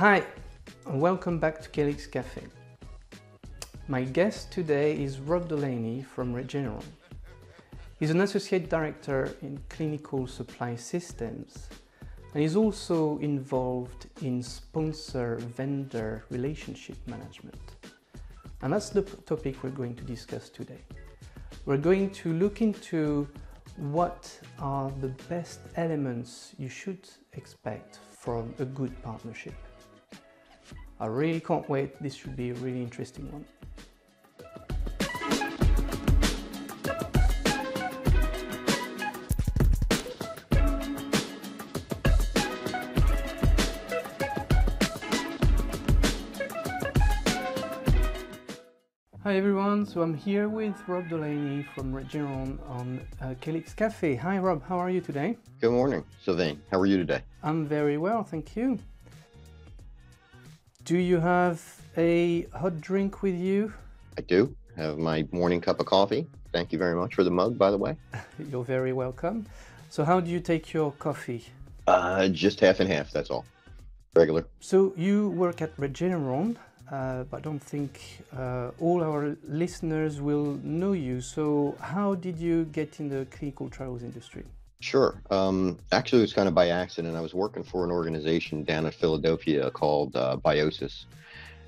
Hi, and welcome back to CALYX Cafe. My guest today is Rob Delaney from Regeneron. He's an Associate Director in Clinical Supply Systems, and he's also involved in sponsor-vendor relationship management. And that's the topic we're going to discuss today. We're going to look into what are the best elements you should expect from a good partnership. I really can't wait. This should be a really interesting one. Hi everyone, so I'm here with Rob Delaney from Regeneron on CALYX Cafe. Hi Rob, how are you today? Good morning, Sylvain. How are you today? I'm very well, thank you. Do you have a hot drink with you? I do have my morning cup of coffee. Thank you very much for the mug, by the way. You're very welcome. So how do you take your coffee? Just half and half, that's all. Regular. So you work at Regeneron, but I don't think all our listeners will know you. So how did you get in the clinical trials industry? Sure. Actually, it was kind of by accident. I was working for an organization down in Philadelphia called Biosis,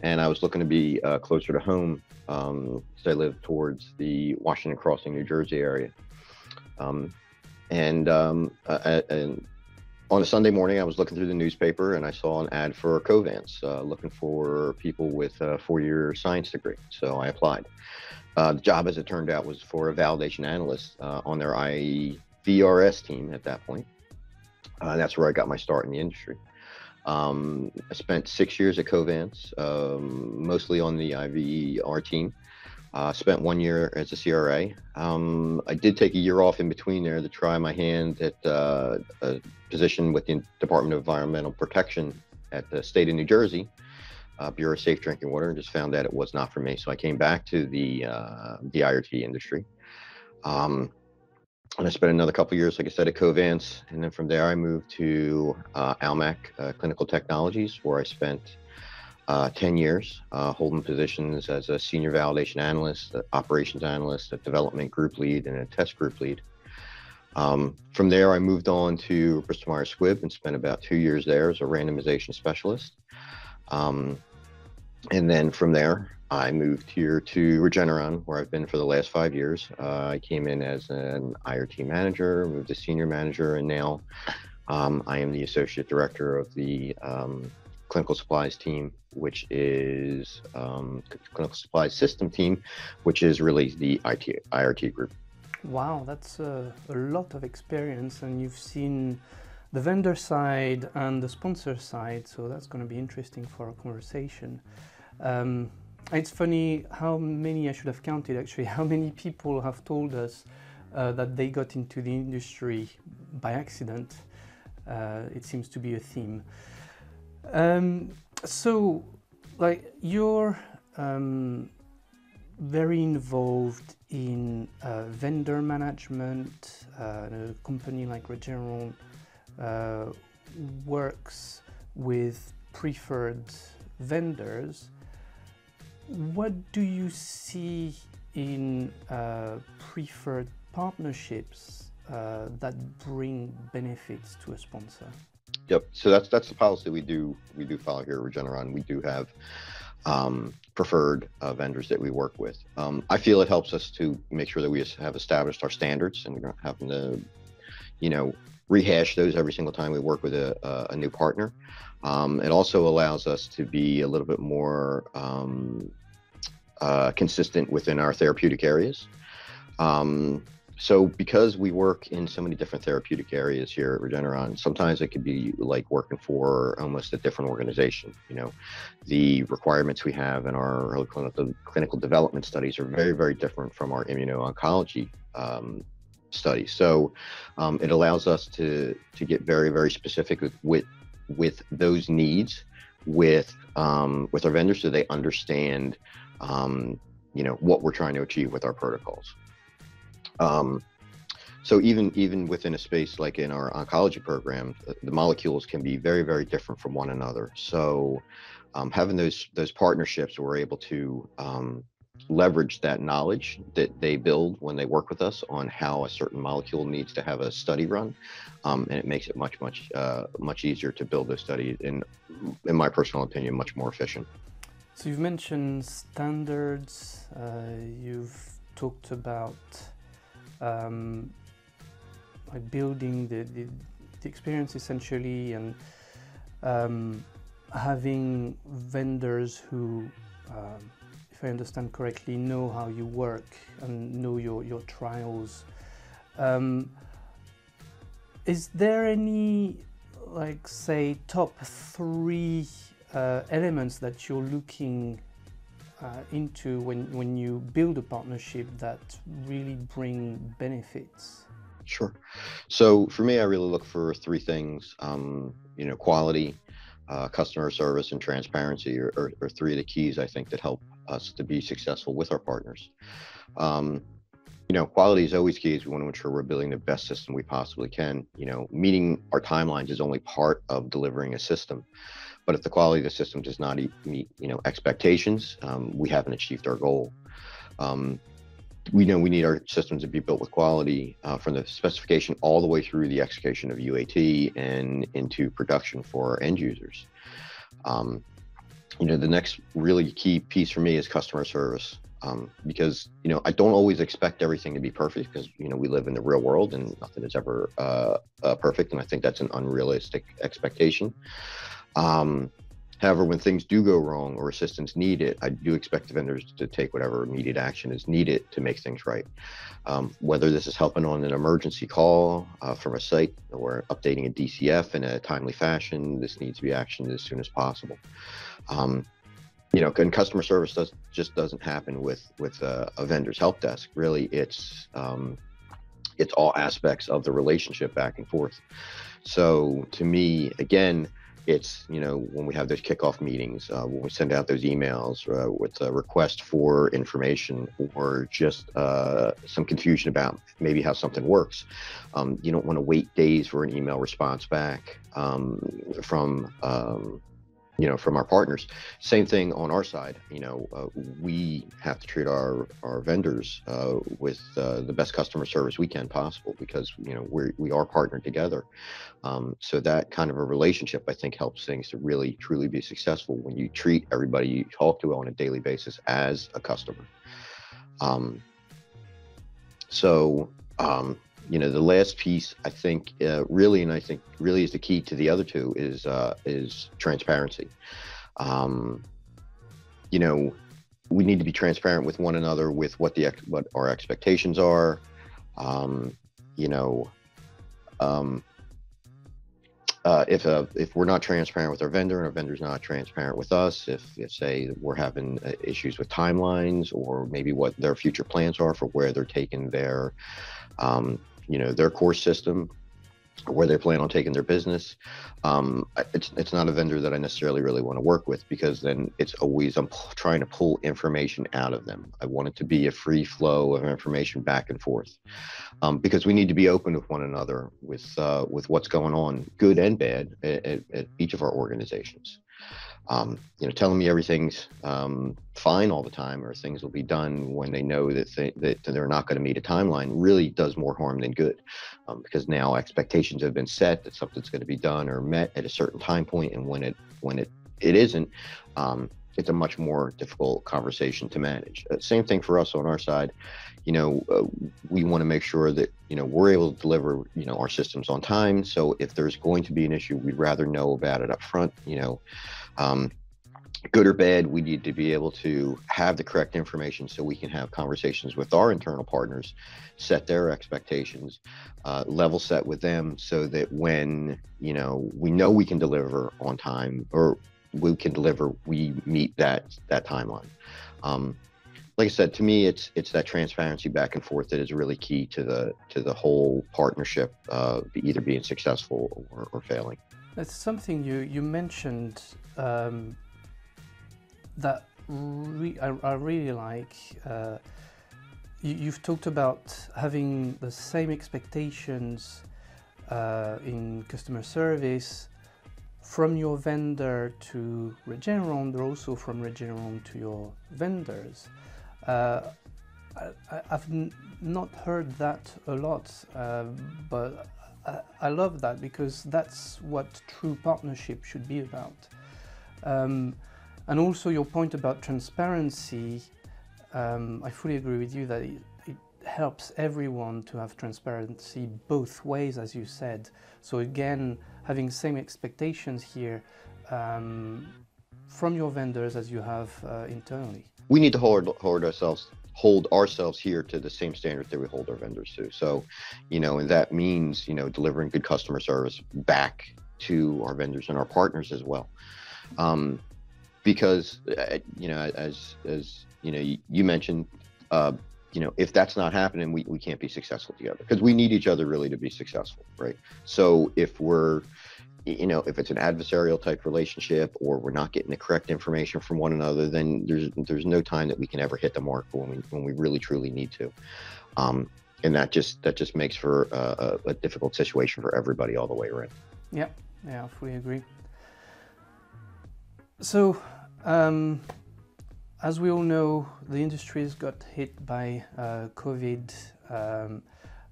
and I was looking to be closer to home. So I live towards the Washington Crossing, New Jersey area. And on a Sunday morning, I was looking through the newspaper and I saw an ad for Covance, looking for people with a 4-year science degree. So I applied. The job, as it turned out, was for a validation analyst on their VRS team at that point. That's where I got my start in the industry. I spent 6 years at Covance, mostly on the IVR team. Spent 1 year as a CRA. I did take a year off in between there to try my hand at a position with the Department of Environmental Protection at the state of New Jersey, Bureau of Safe Drinking Water, and just found that it was not for me. So I came back to the IRT industry. And I spent another couple of years, like I said, at Covance. And then from there, I moved to Almac Clinical Technologies, where I spent 10 years holding positions as a senior validation analyst, operations analyst, a development group lead, and a test group lead. From there, I moved on to Bristol Myers Squibb and spent about 2 years there as a randomization specialist. And then from there, I moved here to Regeneron, where I've been for the last 5 years. I came in as an IRT manager, moved to senior manager, and now I am the associate director of the clinical supplies team, which is clinical supplies system team, which is really the IRT group. Wow, that's a lot of experience, and you've seen the vendor side and the sponsor side, so that's going to be interesting for our conversation. It's funny how many, I should have counted actually, how many people have told us that they got into the industry by accident. It seems to be a theme. So, like, you're very involved in vendor management. A company like Regeneron works with preferred vendors. What do you see in preferred partnerships that bring benefits to a sponsor? Yep. So that's the policy we do follow here at Regeneron. We do have preferred vendors that we work with. I feel it helps us to make sure that we have established our standards, and we're not having to, rehash those every single time we work with a new partner. It also allows us to be a little bit more consistent within our therapeutic areas. So because we work in so many different therapeutic areas here at Regeneron, sometimes it could be like working for almost a different organization. The requirements we have in our early clinical development studies are very, very different from our immuno-oncology studies. So it allows us to get very, very specific with those needs with our vendors, so they understand what we're trying to achieve with our protocols. So even within a space like in our oncology program, the molecules can be very, very different from one another. So having those partnerships, we're able to leverage that knowledge that they build when they work with us on how a certain molecule needs to have a study run, and it makes it much easier to build those studies, and in my personal opinion, much more efficient. So you've mentioned standards, you've talked about like building the experience essentially, and having vendors who, if I understand correctly, know how you work and know your trials. Is there any, like, say, top three elements that you're looking into when you build a partnership that really bring benefits? Sure. So for me, I really look for three things. Quality, customer service, and transparency are three of the keys I think that help us to be successful with our partners. Um, Quality is always key, as we want to ensure we're building the best system we possibly can. Meeting our timelines is only part of delivering a system. But if the quality of the system does not meet, expectations, we haven't achieved our goal. We know we need our systems to be built with quality, from the specification all the way through the execution of UAT and into production for our end users. The next really key piece for me is customer service, because I don't always expect everything to be perfect, because we live in the real world and nothing is ever perfect, and I think that's an unrealistic expectation. However, when things do go wrong or assistance needed, I do expect the vendors to take whatever immediate action is needed to make things right. Whether this is helping on an emergency call from a site, or updating a DCF in a timely fashion, this needs to be actioned as soon as possible. And customer service just doesn't happen with a vendor's help desk. Really, it's all aspects of the relationship back and forth. So to me, again, it's, when we have those kickoff meetings, when we send out those emails with a request for information, or just some confusion about maybe how something works. You don't want to wait days for an email response back from our partners. Same thing on our side. We have to treat our vendors with the best customer service we can possible, because we are partnered together. So that kind of a relationship, I think, helps things to really truly be successful, when you treat everybody you talk to on a daily basis as a customer. The last piece, I think, really is the key to the other two, is transparency. We need to be transparent with one another with what our expectations are. If we're not transparent with our vendor, and our vendor's not transparent with us, if say we're having issues with timelines, or maybe what their future plans are for where they're taking their core system, or where they plan on taking their business, it's not a vendor that I necessarily really want to work with, because then it's always, I'm trying to pull information out of them. I want it to be a free flow of information back and forth, because we need to be open with one another with what's going on, good and bad, at each of our organizations. Telling me everything's fine all the time, or things will be done when they know that they're not going to meet a timeline, really does more harm than good, because now expectations have been set that something's going to be done or met at a certain time point, and when it isn't, it's a much more difficult conversation to manage. Same thing for us on our side. We want to make sure that we're able to deliver our systems on time. So if there's going to be an issue, we'd rather know about it up front. Good or bad, we need to be able to have the correct information, so we can have conversations with our internal partners, set their expectations, level set with them, so that when we know we can deliver on time, or we meet that timeline. Like I said, to me, it's that transparency back and forth that is really key to the whole partnership, either being successful or failing. That's something you mentioned that I really like. you've talked about having the same expectations in customer service from your vendor to Regeneron, but also from Regeneron to your vendors. I've not heard that a lot, but I love that, because that's what true partnership should be about. And also your point about transparency, I fully agree with you that it helps everyone to have transparency both ways, as you said. So again, having same expectations here from your vendors as you have internally. We need to hold ourselves here to the same standard that we hold our vendors to. So, and that means, delivering good customer service back to our vendors and our partners as well. Because, as you mentioned, if that's not happening, we can't be successful together, because we need each other really to be successful, right? So if we're, if it's an adversarial type relationship, or we're not getting the correct information from one another, then there's no time that we can ever hit the mark when we really truly need to. And that just makes for a difficult situation for everybody all the way around. Yeah, I fully agree. So, as we all know, the industries got hit by COVID,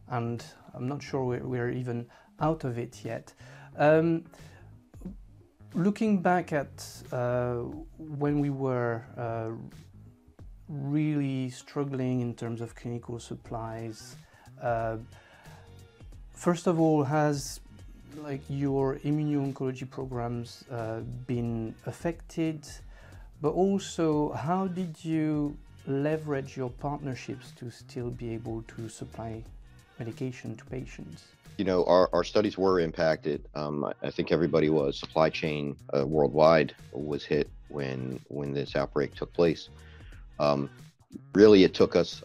and I'm not sure we're even out of it yet. Looking back at when we were really struggling in terms of clinical supplies, first of all, has your immuno-oncology programs been affected? But also, how did you leverage your partnerships to still be able to supply medication to patients? Our studies were impacted. I think everybody was. Supply chain worldwide was hit when this outbreak took place. Really, it took us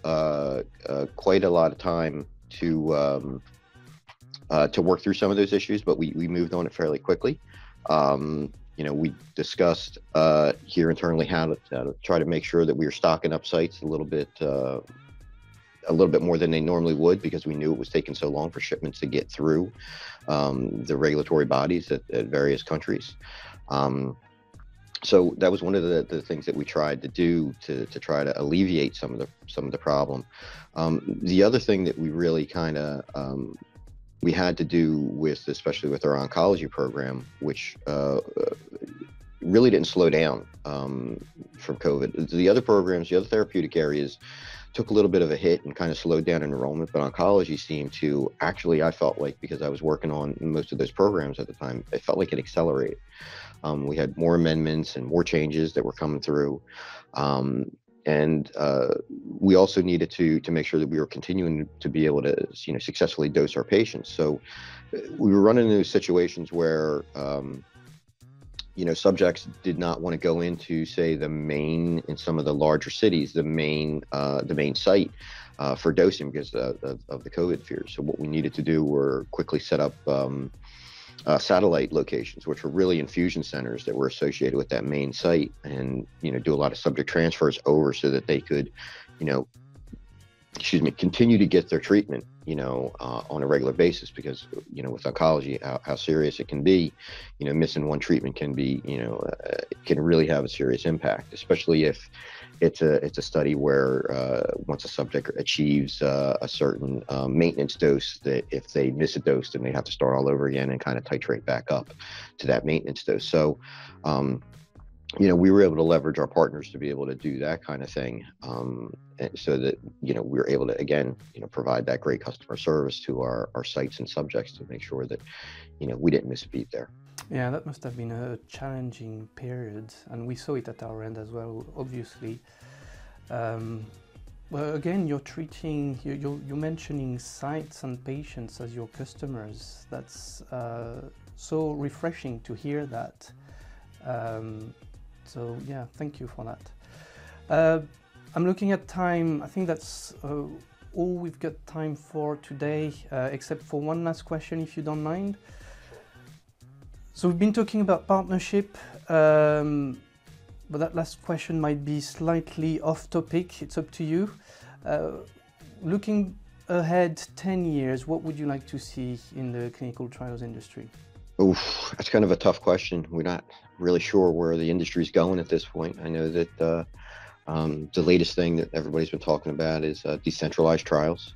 quite a lot of time to work through some of those issues, but we moved on it fairly quickly. We discussed here internally how to try to make sure that we were stocking up sites a little bit more than they normally would, because we knew it was taking so long for shipments to get through the regulatory bodies at various countries. So that was one of the things that we tried to do to try to alleviate some of the problem. The other thing that we really we had to do with, especially with our oncology program, which really didn't slow down from COVID. The other programs, the other therapeutic areas, took a little bit of a hit and kind of slowed down enrollment, but oncology seemed to actually, I felt like, because I was working on most of those programs at the time, it felt like it accelerated. We had more amendments and more changes that were coming through. And we also needed to make sure that we were continuing to be able to, successfully dose our patients. So we were running into situations where, subjects did not want to go into, say, in some of the larger cities, the main site for dosing because of the COVID fears. So what we needed to do were quickly set up satellite locations, which were really infusion centers that were associated with that main site, and do a lot of subject transfers over so that they could, continue to get their treatment, on a regular basis, because with oncology, how serious it can be, missing one treatment can be, can really have a serious impact, especially if it's a study where once a subject achieves a certain maintenance dose, that if they miss a dose, then they have to start all over again and kind of titrate back up to that maintenance dose. So, we were able to leverage our partners to be able to do that kind of thing, so that, we were able to, again, provide that great customer service to our sites and subjects to make sure that, we didn't miss a beat there. Yeah, that must have been a challenging period, and we saw it at our end as well, obviously. Well, again, you're mentioning sites and patients as your customers. That's so refreshing to hear that. So yeah, thank you for that. I'm looking at time. I think that's all we've got time for today, except for one last question, if you don't mind. So we've been talking about partnership, but that last question might be slightly off topic. It's up to you. looking ahead 10 years, what would you like to see in the clinical trials industry? Oof, that's kind of a tough question. We're not really sure where the industry's going at this point. I know that the latest thing that everybody's been talking about is decentralized trials.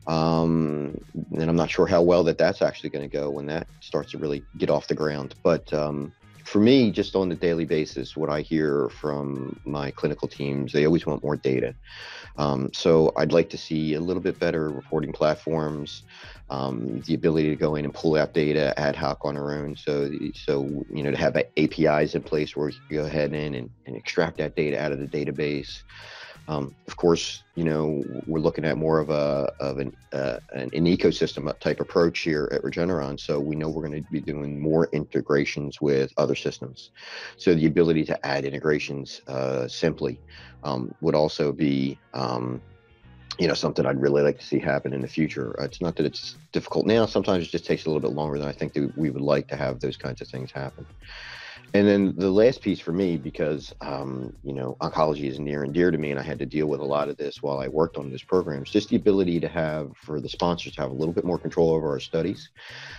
And I'm not sure how well that's actually going to go when that starts to really get off the ground. But for me, just on a daily basis, what I hear from my clinical teams, they always want more data. So I'd like to see a little bit better reporting platforms, the ability to go in and pull out data ad hoc on our own. So to have APIs in place where we can go ahead and extract that data out of the database. Of course, we're looking at more of an ecosystem type approach here at Regeneron. So we know we're going to be doing more integrations with other systems. So the ability to add integrations simply would also be something I'd really like to see happen in the future. It's not that it's difficult now. Sometimes it just takes a little bit longer than I think that we would like to have those kinds of things happen. And then the last piece for me, because oncology is near and dear to me, and I had to deal with a lot of this while I worked on this program, is just the ability to have, for the sponsors to have a little bit more control over our studies.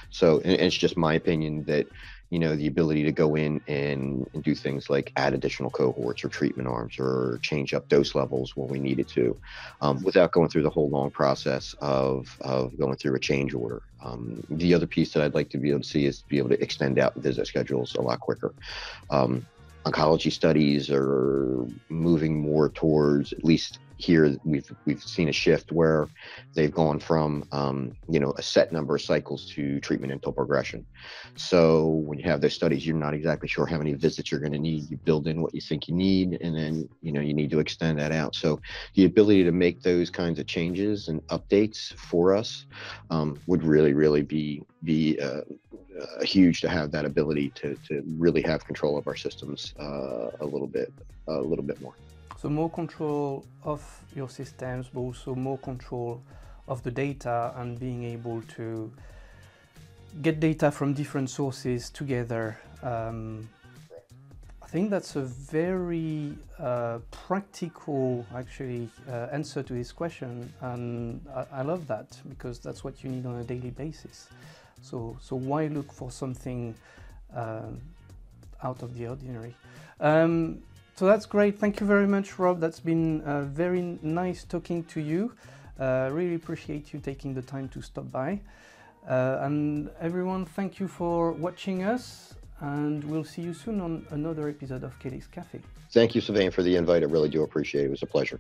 So, and it's just my opinion that the ability to go in and do things like add additional cohorts or treatment arms or change up dose levels when we needed to, without going through the whole long process of going through a change order. The other piece that I'd like to be able to see is to be able to extend out visit schedules a lot quicker. Oncology studies are moving more towards, at least here, we've seen a shift where they've gone from a set number of cycles to treatment until progression. So when you have those studies, you're not exactly sure how many visits you're going to need. You build in what you think you need, and then you need to extend that out. So the ability to make those kinds of changes and updates for us would really be huge, to have that ability to really have control of our systems a little bit more. So more control of your systems, but also more control of the data and being able to get data from different sources together. I think that's a very practical, actually, answer to this question, and I love that, because that's what you need on a daily basis. So why look for something out of the ordinary? So that's great. Thank you very much, Rob. That's been very nice talking to you. Really appreciate you taking the time to stop by. And everyone, thank you for watching us, and we'll see you soon on another episode of CALYX Cafe. Thank you, Sylvain, for the invite. I really do appreciate it. It was a pleasure.